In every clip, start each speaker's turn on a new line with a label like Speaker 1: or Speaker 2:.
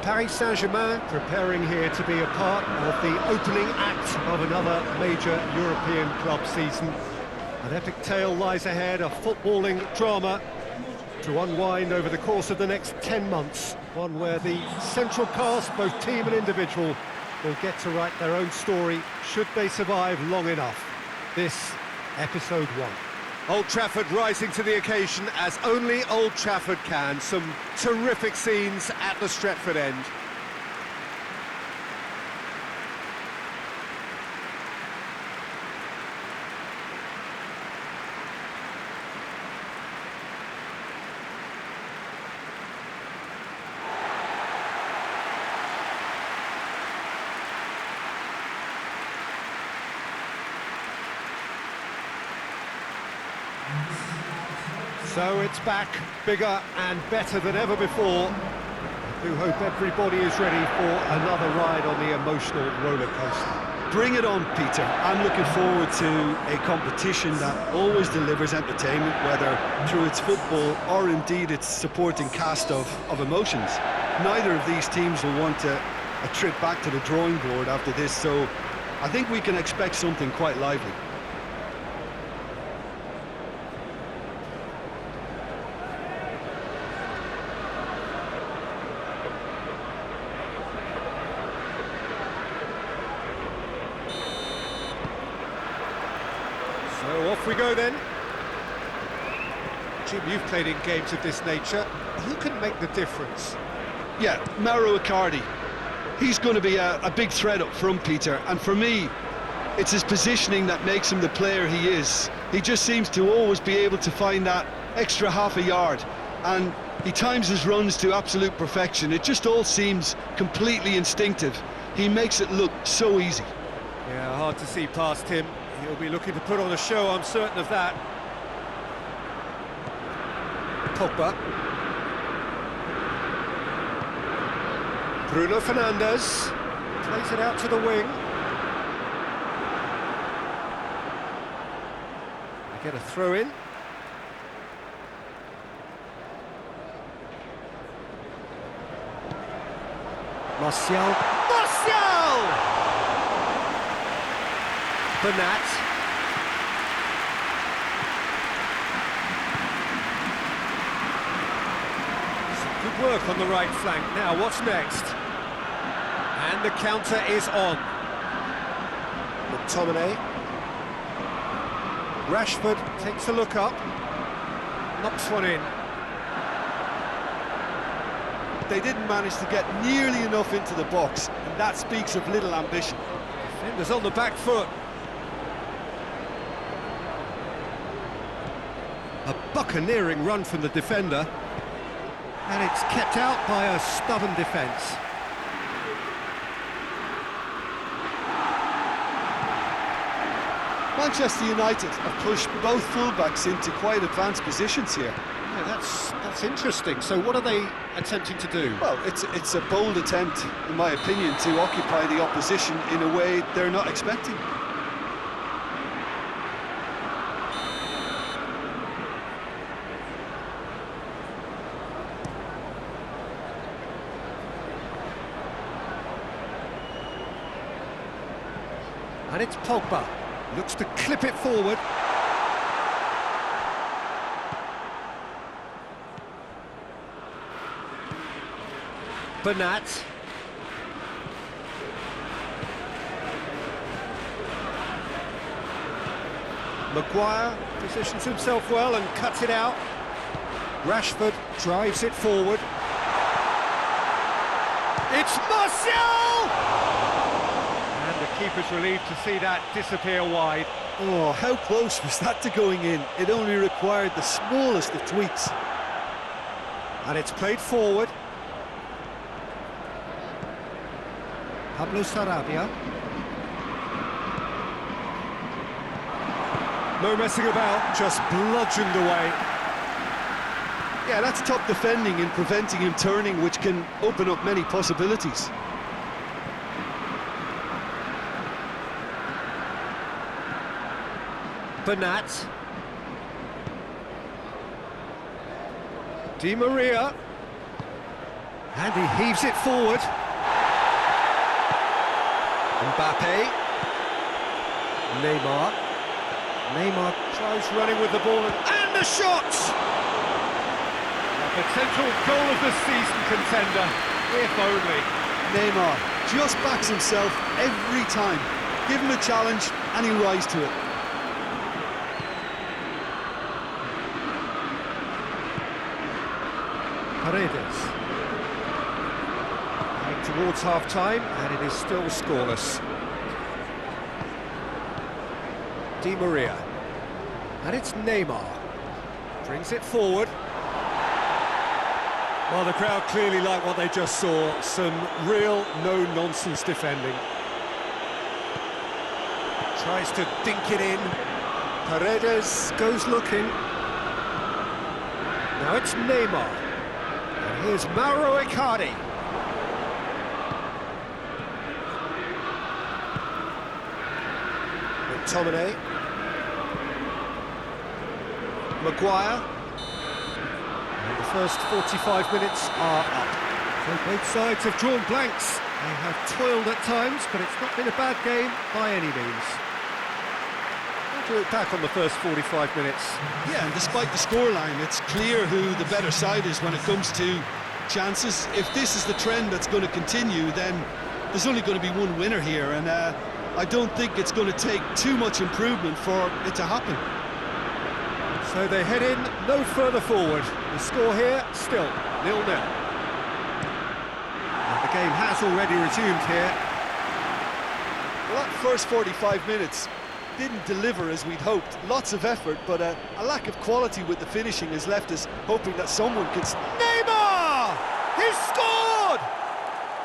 Speaker 1: Paris Saint-Germain preparing here to be a part of the opening act of another major European club season. An epic tale lies ahead, a footballing drama to unwind over the course of the next 10 months. One where the central cast, both team and individual, will get to write their own story should they survive long enough. This, episode 1. Old Trafford rising to the occasion as only Old Trafford can. Some terrific scenes at the Stretford end. So it's back, bigger and better than ever before. I do hope everybody is ready for another ride on the emotional roller coaster.
Speaker 2: Bring it on, Peter. I'm looking forward to a competition that always delivers entertainment, whether through its football or indeed its supporting cast of emotions. Neither of these teams will want a trip back to the drawing board after this, so I think we can expect something quite lively.
Speaker 1: So off we go then. Jim, you've played in games of this nature. Who can make the difference?
Speaker 2: Yeah, Mauro Icardi. He's going to be a big threat up front, Peter, and for me, it's his positioning that makes him the player he is. He just seems to always be able to find that extra half a yard, and he times his runs to absolute perfection. It just all seems completely instinctive. He makes it look so easy.
Speaker 1: Yeah, hard to see past him. He'll be looking to put on a show, I'm certain of that. Pogba. Bruno Fernandes plays it out to the wing. They get a throw in. Martial. Bernat. Some good work on the right flank. Now, what's next? And the counter is on. McTominay. Rashford takes a look up. Knocks one in.
Speaker 2: They didn't manage to get nearly enough into the box, and that speaks of little ambition.
Speaker 1: Defenders on the back foot. A buccaneering run from the defender, and it's kept out by a stubborn defence.
Speaker 2: Manchester United have pushed both fullbacks into quite advanced positions here.
Speaker 1: Yeah, that's interesting. So what are they attempting to do?
Speaker 2: Well, it's a bold attempt, in my opinion, to occupy the opposition in a way they're not expecting.
Speaker 1: And it's Pogba, looks to clip it forward. Bernat. Maguire positions himself well and cuts it out. Rashford drives it forward. It's Martial! And the keeper's relieved to see that disappear wide.
Speaker 2: Oh, how close was that to going in? It only required the smallest of tweaks.
Speaker 1: And it's played forward. Pablo Sarabia. No messing about, just bludgeoned away.
Speaker 2: Yeah, that's top defending and preventing him turning, which can open up many possibilities.
Speaker 1: Bernat. Di Maria. And he heaves it forward. Mbappe. Neymar. Neymar tries running with the ball and the shot! A potential goal of the season contender, if only.
Speaker 2: Neymar just backs himself every time. Give him a challenge and he'll rise to it.
Speaker 1: Paredes. Heading towards half-time, and it is still scoreless. Di Maria. And it's Neymar. Brings it forward. Well, the crowd clearly like what they just saw. Some real no-nonsense defending. Tries to dink it in. Paredes goes looking. Now it's Neymar. And here's Mauro Icardi. McTominay. Maguire. And the first 45 minutes are up. So both sides have drawn blanks. They have toiled at times, but it's not been a bad game by any means. How do you look back on the first 45 minutes?
Speaker 2: Yeah, and despite the scoreline, it's clear who the better side is when it comes to chances. If this is the trend that's going to continue, then there's only going to be one winner here, and I don't think it's going to take too much improvement for it to happen.
Speaker 1: So they head in no further forward. The score here, still 0-0. And the game has already resumed here.
Speaker 2: Well, that first 45 minutes didn't deliver as we'd hoped. Lots of effort, but a lack of quality with the finishing has left us hoping that someone could...
Speaker 1: Neymar! He's scored!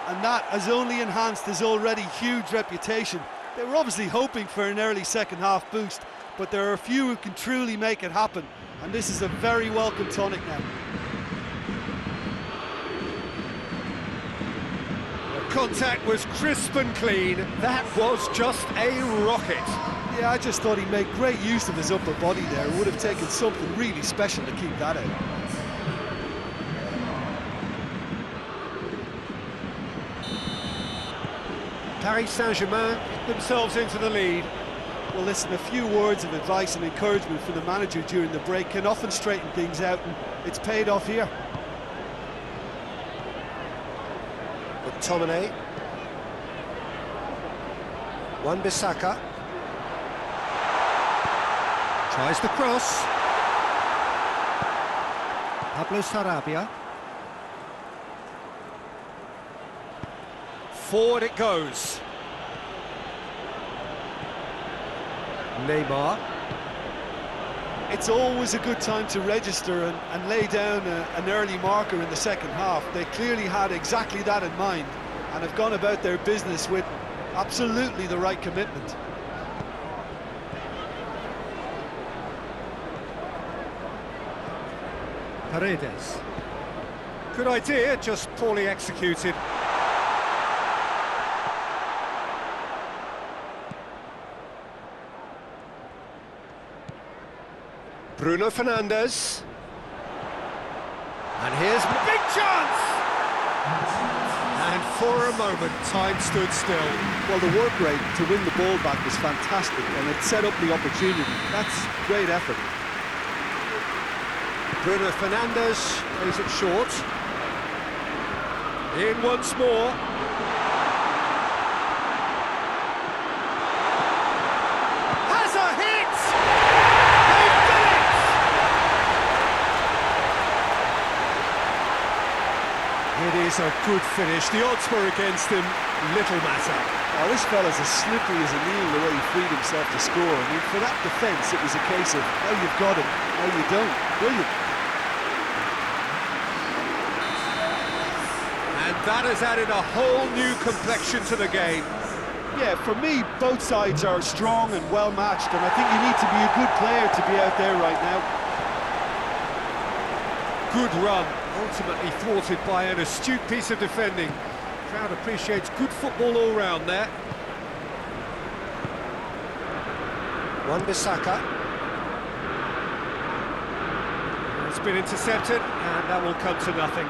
Speaker 2: And that has only enhanced his already huge reputation. They were obviously hoping for an early second-half boost, but there are a few who can truly make it happen, and this is a very welcome tonic now.
Speaker 1: The contact was crisp and clean. That was just a rocket.
Speaker 2: Yeah, I just thought he made great use of his upper body there. It would have taken something really special to keep that out.
Speaker 1: Paris Saint-Germain get themselves into the lead.
Speaker 2: Well, listen, a few words of advice and encouragement from the manager during the break can often straighten things out, and it's paid off here.
Speaker 1: McTominay. Wan-Bissaka. Tries the cross. Pablo Sarabia. Forward it goes. Neymar.
Speaker 2: It's always a good time to register and lay down an early marker in the second half. They clearly had exactly that in mind and have gone about their business with absolutely the right commitment.
Speaker 1: Paredes. Good idea, just poorly executed. Bruno Fernandes. And here's a big chance! And for a moment, time stood still.
Speaker 2: Well, the work rate to win the ball back was fantastic, and it set up the opportunity. That's great effort.
Speaker 1: Bruno Fernandes plays it short. In once more. Has a hit! They've done it! It is a good finish. The odds were against him. Little matter.
Speaker 2: Oh, this fella's as slippery as a needle the way he freed himself to score. I mean, for that defence, it was a case of, oh, you've got him, no, you don't. Brilliant.
Speaker 1: And that has added a whole new complexion to the game.
Speaker 2: Yeah, for me, both sides are strong and well matched, and I think you need to be a good player to be out there right now.
Speaker 1: Good run, ultimately thwarted by an astute piece of defending. The crowd appreciates good football all round there. Wan-Bissaka. It's been intercepted, and that will come to nothing.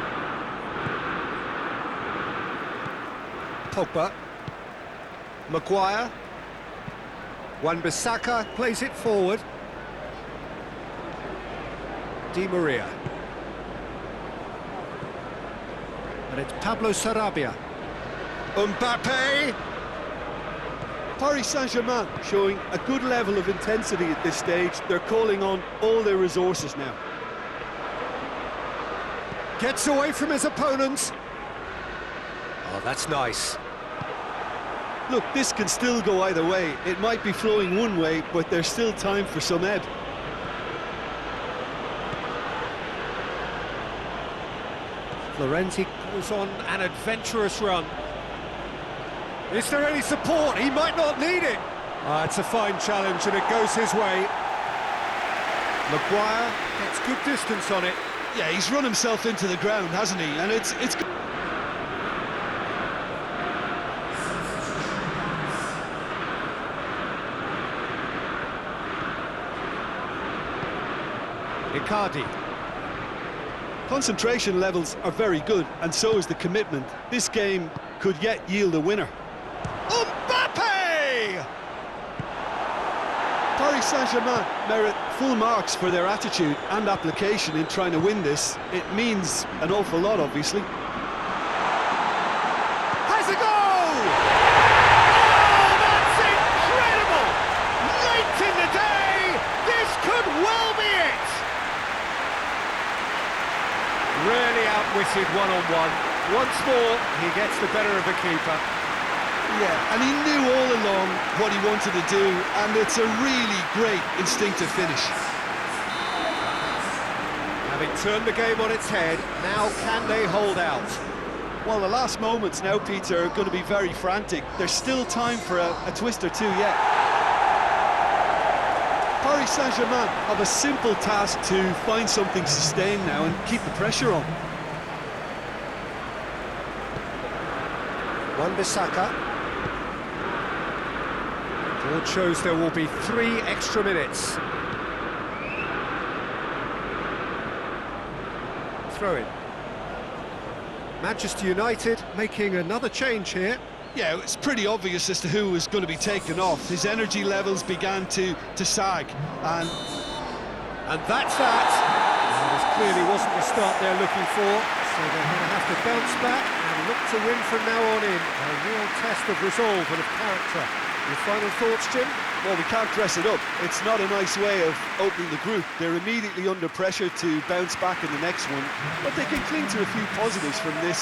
Speaker 1: Pogba. Maguire. Wan-Bissaka plays it forward. Di Maria. And it's Pablo Sarabia. Mbappe!
Speaker 2: Paris Saint-Germain showing a good level of intensity at this stage. They're calling on all their resources now.
Speaker 1: Gets away from his opponents. Oh, that's nice.
Speaker 2: Look, this can still go either way. It might be flowing one way, but there's still time for some ebb.
Speaker 1: Florenzi goes on an adventurous run. Is there any support? He might not need it. It's a fine challenge and it goes his way. Maguire gets good distance on it.
Speaker 2: Yeah, he's run himself into the ground, hasn't he? And it's
Speaker 1: Icardi.
Speaker 2: concentration levels are very good, and so is the commitment. This game could yet yield a winner.
Speaker 1: Mbappe!
Speaker 2: Paris Saint-Germain merit full marks for their attitude and application in trying to win this. It means an awful lot, obviously.
Speaker 1: Has a goal! Oh, that's incredible! Late in the day, this could well be it! Really outwitted one-on-one. Once more, he gets the better of the keeper.
Speaker 2: Yeah, and he knew all along what he wanted to do, and it's a really great instinctive finish.
Speaker 1: Having turned the game on its head, now can they hold out?
Speaker 2: Well, the last moments now, Peter, are going to be very frantic. There's still time for a twist or two yet. Paris Saint-Germain have a simple task to find something sustained now and keep the pressure on.
Speaker 1: Wan-Bissaka. Board shows there will be 3 extra minutes. Throw in. Manchester United making another change here.
Speaker 2: Yeah, it's pretty obvious as to who was going to be taken off. His energy levels began to sag, and
Speaker 1: that's that. This clearly wasn't the start they're looking for, so they're going to have to bounce back and look to win from now on in. A real test of resolve and of character. Your final thoughts, Jim?
Speaker 2: well, we can't dress it up. It's not a nice way of opening the group. They're immediately under pressure to bounce back in the next one, but they can cling to a few positives from this